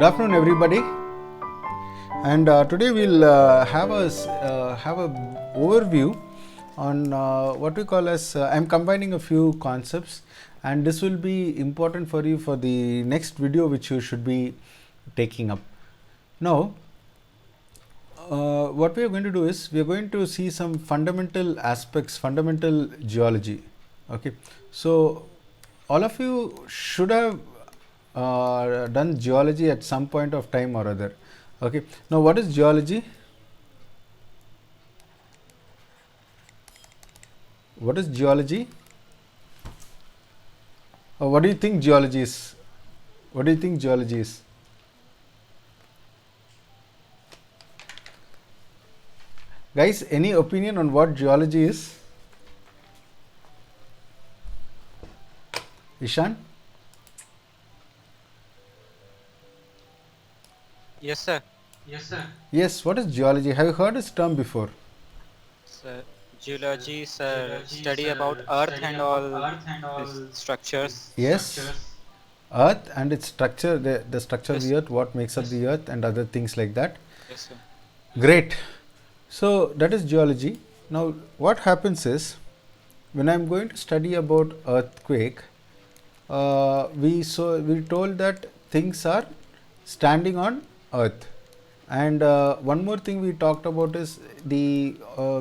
Good afternoon, everybody. And today we'll have a overview on what we call as I'm combining a few concepts, and this will be important for you for the next video which you should be taking up. Now, what we are going to do is we are going to see some fundamental aspects, fundamental geology. Okay, so all of you should have done geology at some point of time or other. Okay, now what is geology? What is geology? What do you think geology is? What do you think geology is? Guys, any opinion on what geology is? Ishan? Yes, sir. Yes, what is geology? Have you heard this term before? Sir, geology, sir, study about Earth and all its structures. Yes, earth and its structure, the structure of Yes, the earth, what makes up the earth and other things like that. yes, sir. Great. So that is geology. Now what happens is, when I'm going to study about earthquake, we told that things are standing on earth, and one more thing we talked about is the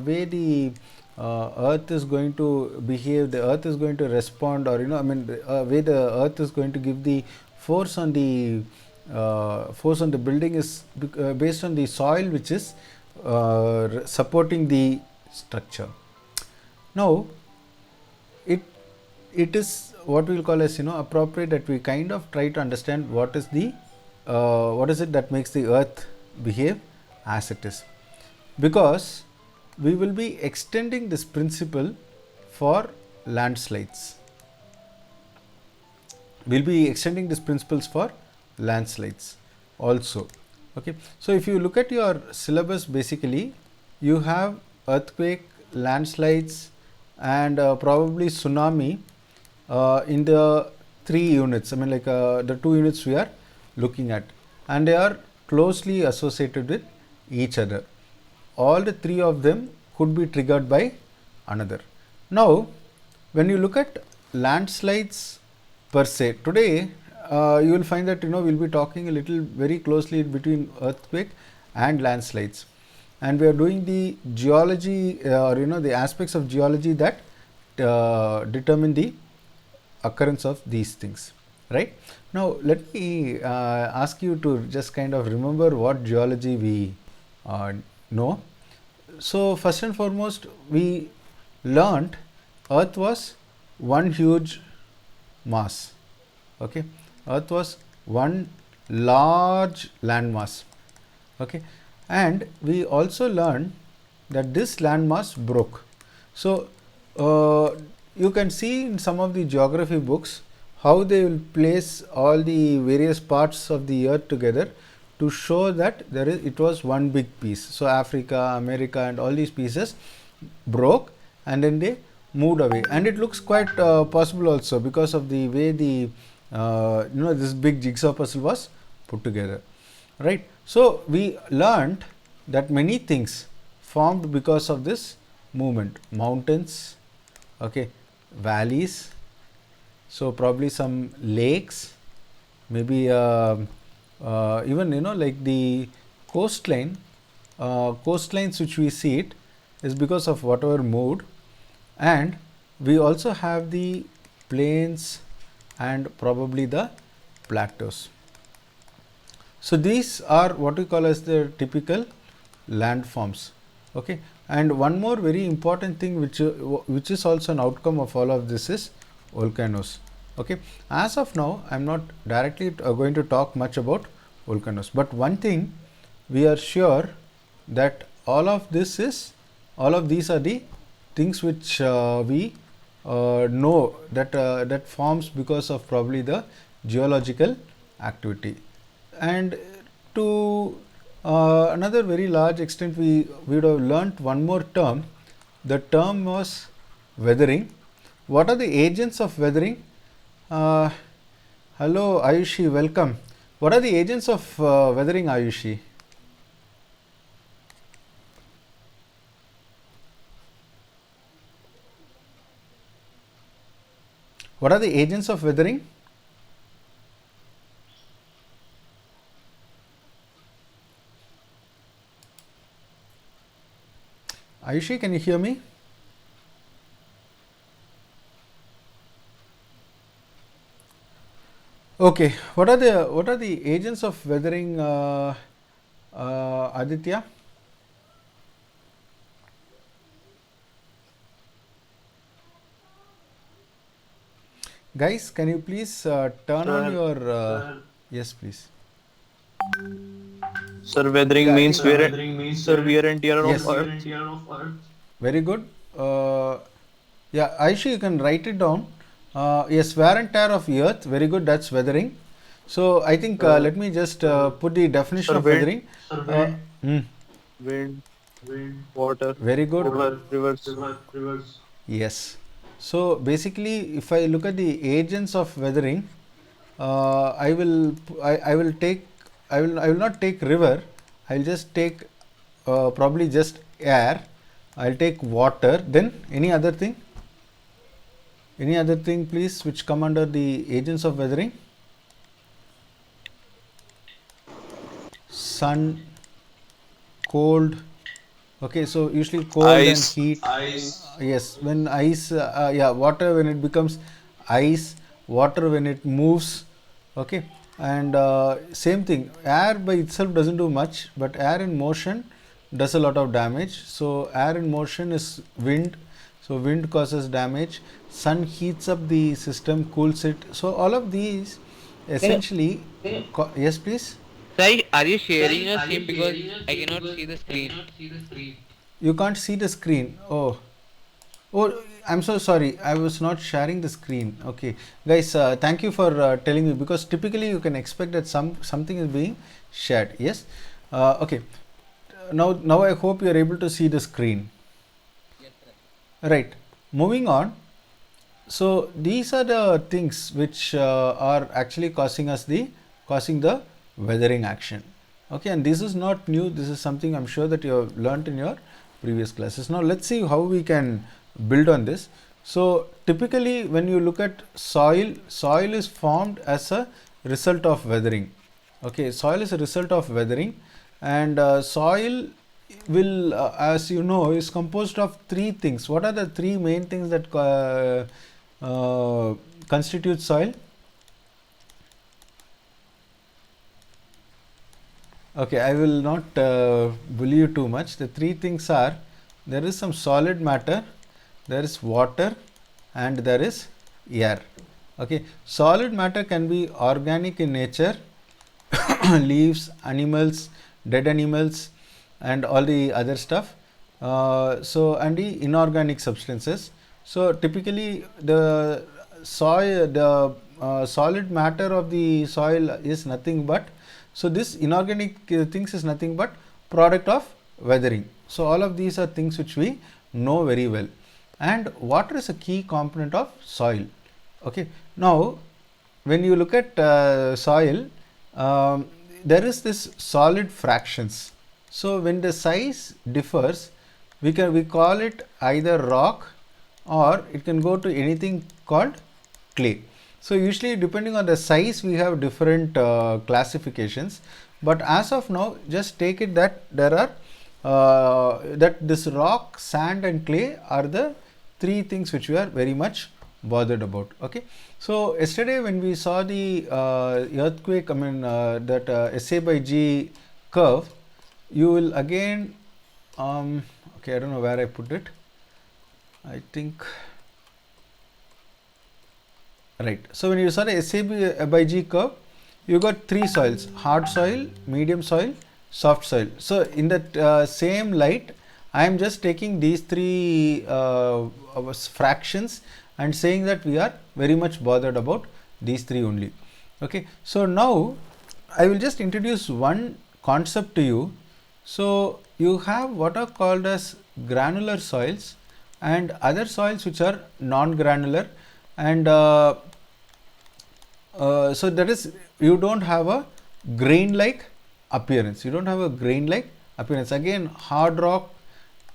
way the earth is going to behave, the earth is going to respond, or the way the earth is going to give the force on the building is based on the soil which is supporting the structure. Now it is what we will call as appropriate that we kind of try to understand what is it that makes the earth behave as it is, because we will be extending this principle for landslides. We'll be extending these principles for landslides also. Okay, so if you look at your syllabus, basically you have earthquake, landslides, and probably tsunami in the 3 units. The 2 units we are looking at, and they are closely associated with each other. All the 3 of them could be triggered by another. Now, when you look at landslides per se, today you will find that we'll be talking a little very closely between earthquake and landslides, and we are doing the geology or the aspects of geology that determine the occurrence of these things. Right now, let me ask you to just kind of remember what geology we know. So first and foremost, we learnt earth was one huge mass. Okay, earth was one large landmass. Okay, and we also learned that this landmass broke. So you can see in some of the geography books how they will place all the various parts of the earth together to show that it was one big piece. So Africa, America, and all these pieces broke and then they moved away, and it looks quite possible also because of the way the this big jigsaw puzzle was put together. Right, so we learned that many things formed because of this movement. Mountains, okay, valleys, so probably some lakes, maybe even like the coastline, coastlines which we see it is because of whatever moved, and we also have the plains and probably the plateaus. So these are what we call as the typical landforms. Okay, and one more very important thing which is also an outcome of all of this is volcanoes. Okay, as of now I am not directly going to talk much about volcanoes, but one thing we are sure that all of these are the things which we know that forms because of probably the geological activity. And to another very large extent, we would have learnt one more term. The term was weathering. What are the agents of weathering? Hello Ayushi, welcome. What are the agents of weathering, Ayushi? What are the agents of weathering? Ayushi, can you hear me? Okay, what are the agents of weathering, Aditya? Guys, can you please turn on Sir, your yes, please. sir, weathering Yeah, I means think wear and tear of yes, earth. very good. Yeah, Ayushi, you can write it down. Yes, wear and tear of earth. Very good. That's weathering. So I think Sir, let me just put the definition sir, of weathering. Hmm, wind, water, very good. rivers. Yes. So basically, if I look at the agents of weathering, I will take I will not take river. I'll just take probably just air. I'll take water. Then any other thing? Any other thing, please, which come under the agents of weathering? Sun, cold. Okay, so usually cold and Ice, heat. Yes, when ice, yeah, water when it becomes ice, water when it moves. Okay, and same thing. Air by itself doesn't do much, but air in motion does a lot of damage. So air in motion is wind. So wind causes damage. Sun heats up the system, cools it. So all of these Can essentially. Yes, please. Sai, are you sharing your screen because I cannot see the screen? You can't see the screen. Oh, I'm so sorry. I was not sharing the screen. Okay, guys, thank you for telling me, because typically you can expect that something is being shared. Yes. Okay. Now I hope you are able to see the screen. Yes, sir. Right. Moving on. So these are the things which are actually causing the weathering action. Okay, and this is not new. This is something I'm sure that you have learnt in your previous classes. Now let's see how we can build on this. So typically when you look at soil is formed as a result of weathering. Okay, soil is a result of weathering, and soil will, as you know, is composed of three things. What are the three main things that constitute soil? Okay, I will not bully you too much. The three things are: there is some solid matter, there is water, and there is air. Okay, solid matter can be organic in nature, leaves, animals, dead animals, and all the other stuff. And the inorganic substances. So typically the soil, the solid matter of the soil is nothing but, so this inorganic things is nothing but product of weathering. So all of these are things which we know very well, and water is a key component of soil. Okay, now when you look at soil, there is this solid fractions. So when the size differs, we call it either rock, or it can go to anything called clay. So usually depending on the size we have different classifications, but as of now just take it that there are that this rock, sand and clay are the three things which we are very much bothered about. Okay, so yesterday when we saw the earthquake, that SA by G curve, you will again okay, I don't know where I put it. I think right. So when you saw the SAB by G curve, you got three soils: hard soil, medium soil, soft soil. So in that same light, I am just taking these three fractions and saying that we are very much bothered about these three only. Okay, so now I will just introduce one concept to you. So you have what are called as granular soils and other soils which are non-granular, and so that is, you don't have a grain-like appearance. You don't have a grain-like appearance. Again, hard rock,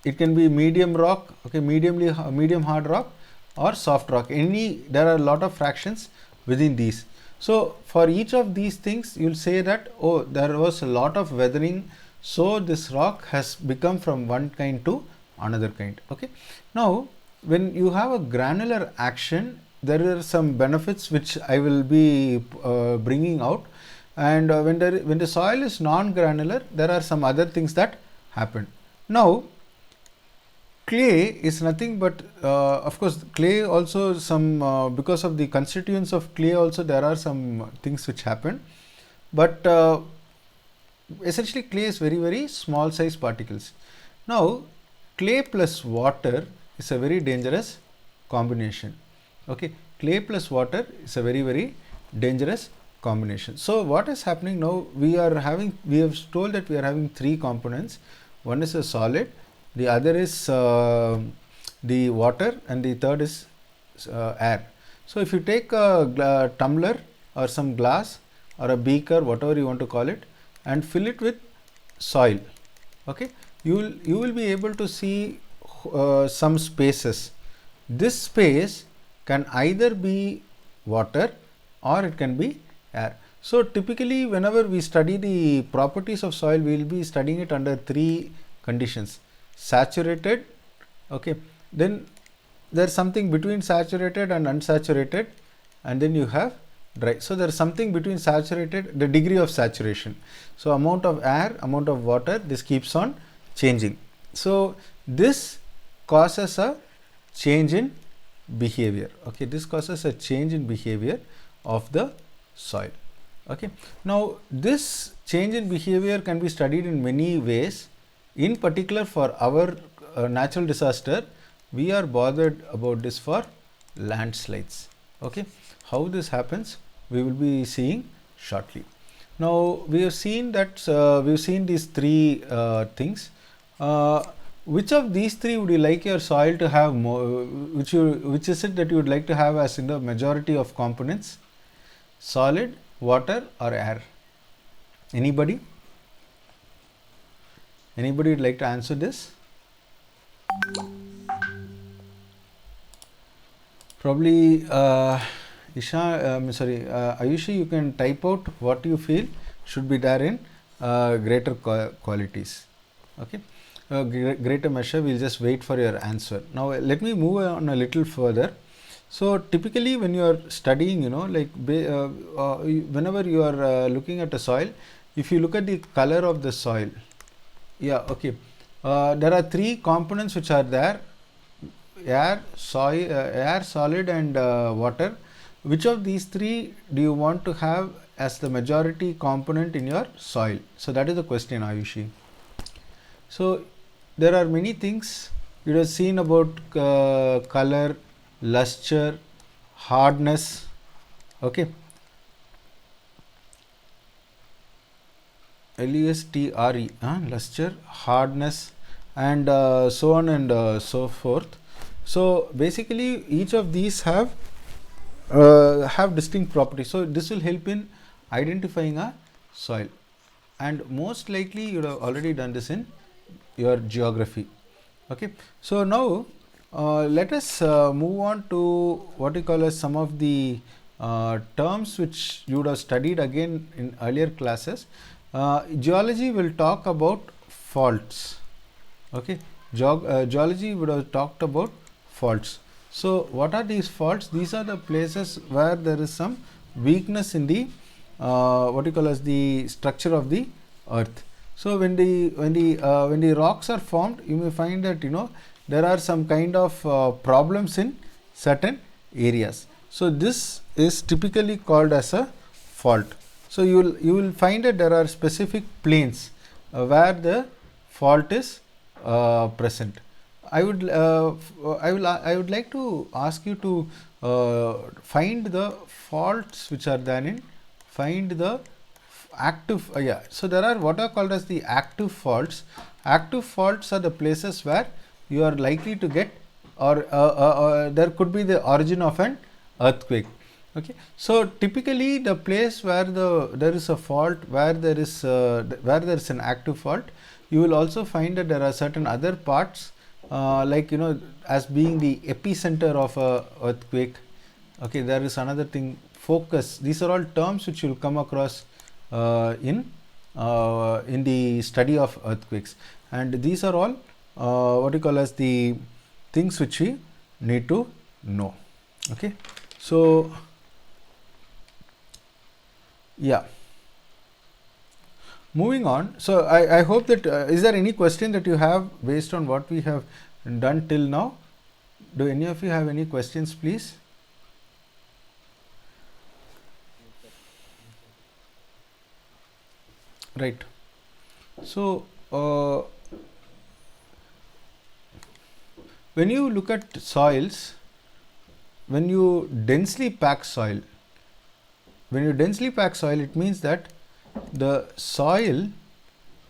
it can be medium rock, okay, medium hard rock or soft rock. There are a lot of fractions within these. So for each of these things, you'll say that, oh, there was a lot of weathering, so this rock has become from one kind to another kind. Okay. Now, when you have a granular action, there are some benefits which I will be bringing out. And when the soil is non-granular, there are some other things that happen. Now, clay is nothing but, of course, clay also some, because of the constituents of clay also there are some things which happen. But essentially clay is very, very small size particles. Now, clay plus water is a very dangerous combination. Okay, clay plus water is a very, very dangerous combination. So what is happening now? We have told that we are having three components. One is a solid, the other is the water, and the third is air. So if you take a tumbler or some glass or a beaker, whatever you want to call it, and fill it with soil, okay, you will be able to see some spaces. This space can either be water or it can be air. So typically whenever we study the properties of soil, we will be studying it under three conditions: saturated, okay, then there is something between saturated and unsaturated, and then you have dry. So there is something between saturated, the degree of saturation. So amount of air, amount of water, this keeps on changing. So this causes a change in behavior. Okay, this causes a change in behavior of the soil. Okay, now this change in behavior can be studied in many ways. In particular, for our natural disaster, we are bothered about this for landslides. Okay, how this happens, we will be seeing shortly. Now we have seen that we have seen these three things. Which of these three would you like your soil to have more? Which is it that you would like to have as in the majority of components? Solid, water, or air? Anybody? Anybody would like to answer this? Probably Ayushi, you can type out what you feel should be there in greater qualities. Okay, greater measure. We'll just wait for your answer. Now let me move on a little further. So typically when you are studying, like whenever you are looking at a soil, if you look at the color of the soil, yeah, okay, there are three components which are there: air, soil, air, solid, and water. Which of these three do you want to have as the majority component in your soil? So that is the question, Ayushi. So there are many things you have seen about color, luster, hardness. Okay, Lustre, luster, hardness, and so on and so forth. So basically each of these have distinct properties. So this will help in identifying a soil, and most likely you have already done this in your geography. Okay, so now let us move on to what we call as some of the terms which you would have studied again in earlier classes. Geology will talk about faults. Okay, geology would have talked about faults. So what are these faults? These are the places where there is some weakness in the what you call as the structure of the earth. So when the rocks are formed, you may find that there are some kind of problems in certain areas. So this is typically called as a fault. So you will find that there are specific planes where the fault is present. I would like to ask you to find the faults which are there in, find the active, so there are what are called as the active faults. Active faults are the places where you are likely to get, or there could be the origin of an earthquake. Okay, so typically the place where there is a fault, where there is an active fault, you will also find that there are certain other parts, like as being the epicenter of a earthquake. Okay, there is another thing, focus. These are all terms which you will come across in the study of earthquakes, and these are all what you call as the things which we need to know. Okay, so yeah, moving on. So I hope that is there any question that you have based on what we have done till now? Do any of you have any questions, please? Right. So when you look at soils, when you densely pack soil, it means that the soil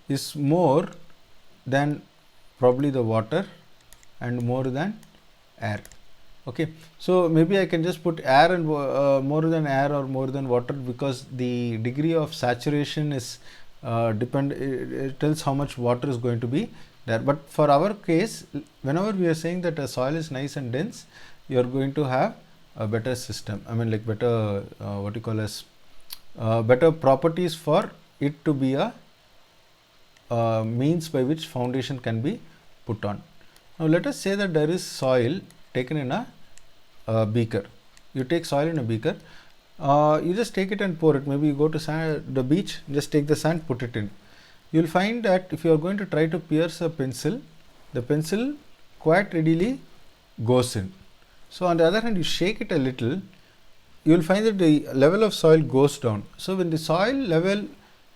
is more than probably the water and more than air. Okay, so maybe I can just put air and more than air or more than water, because the degree of saturation is it tells how much water is going to be there. But for our case, whenever we are saying that a soil is nice and dense, you are going to have a better system. I mean, like better what you call as better properties for it to be a means by which foundation can be put on. Now let us say that there is soil taken in a beaker. You take soil in a beaker, you just take it and pour it. Maybe you go to the beach, just take the sand, put it in. You will find that if you are going to try to pierce a pencil, the pencil quite readily goes in. So on the other hand, you shake it a little, you will find that the level of soil goes down. So when the soil level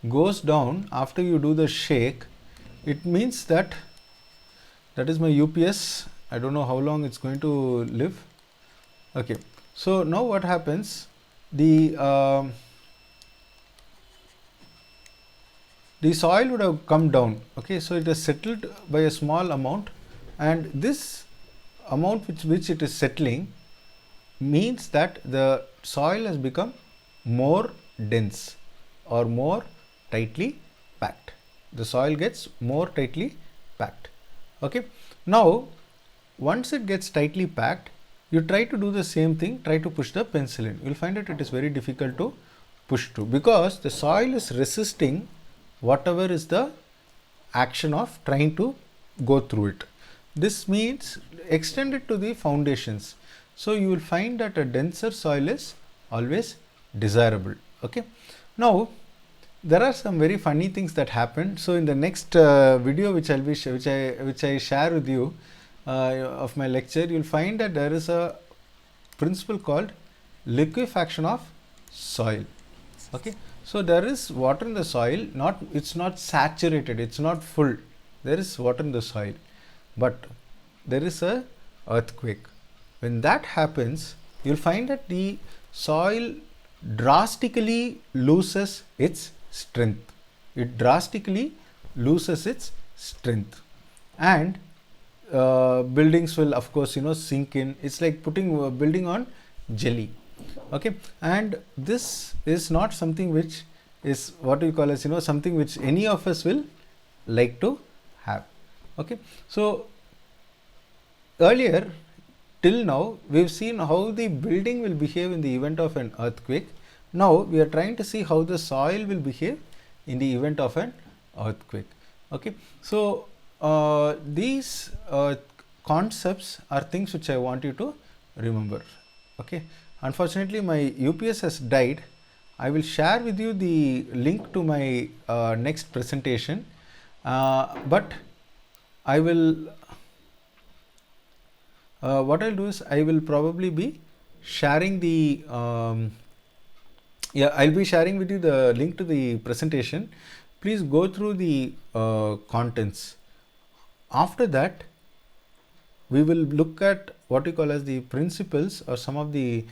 goes down after you do the shake, it means that is my UPS. I don't know how long it's going to live. Okay, so now what happens, the soil would have come down. Okay, so it is settled by a small amount, and this amount which it is settling means that the soil has become more dense or more tightly packed. The soil gets more tightly packed. Okay, now once it gets tightly packed, you try to do the same thing, try to push the pencil in. You will find that it is very difficult to push through, because the soil is resisting whatever is the action of trying to go through it. This means extend it to the foundations. So you will find that a denser soil is always desirable. Okay, now there are some very funny things that happen. So in the next video which I share with you of my lecture, you will find that there is a principle called liquefaction of soil. Okay, so there is water in the soil, it's not saturated, it's not full, there is water in the soil, but there is a earthquake. When that happens, you will find that the soil drastically loses its strength. It drastically loses its strength, and buildings will of course sink in. It's like putting a building on jelly. Okay, and this is not something which is what we call as something which any of us will like to have. Okay, so earlier till now we have seen how the building will behave in the event of an earthquake. Now we are trying to see how the soil will behave in the event of an earthquake. Okay, so these concepts are things which I want you to remember. Okay, unfortunately my UPS has died. I will share with you the link to my next presentation, but I will what I'll do is I will probably be sharing the I'll be sharing with you the link to the presentation. Please go through the contents. After that, we will look at what we call as the principles or some of the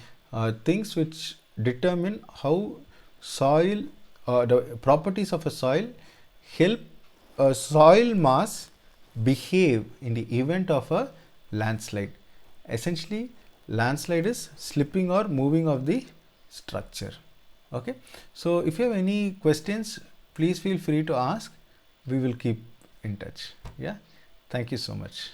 things which determine how soil, the properties of a soil help a soil mass behave in the event of a landslide. Essentially, landslide is slipping or moving of the structure. Okay, so if you have any questions, please feel free to ask. We will keep in touch. Yeah, thank you so much.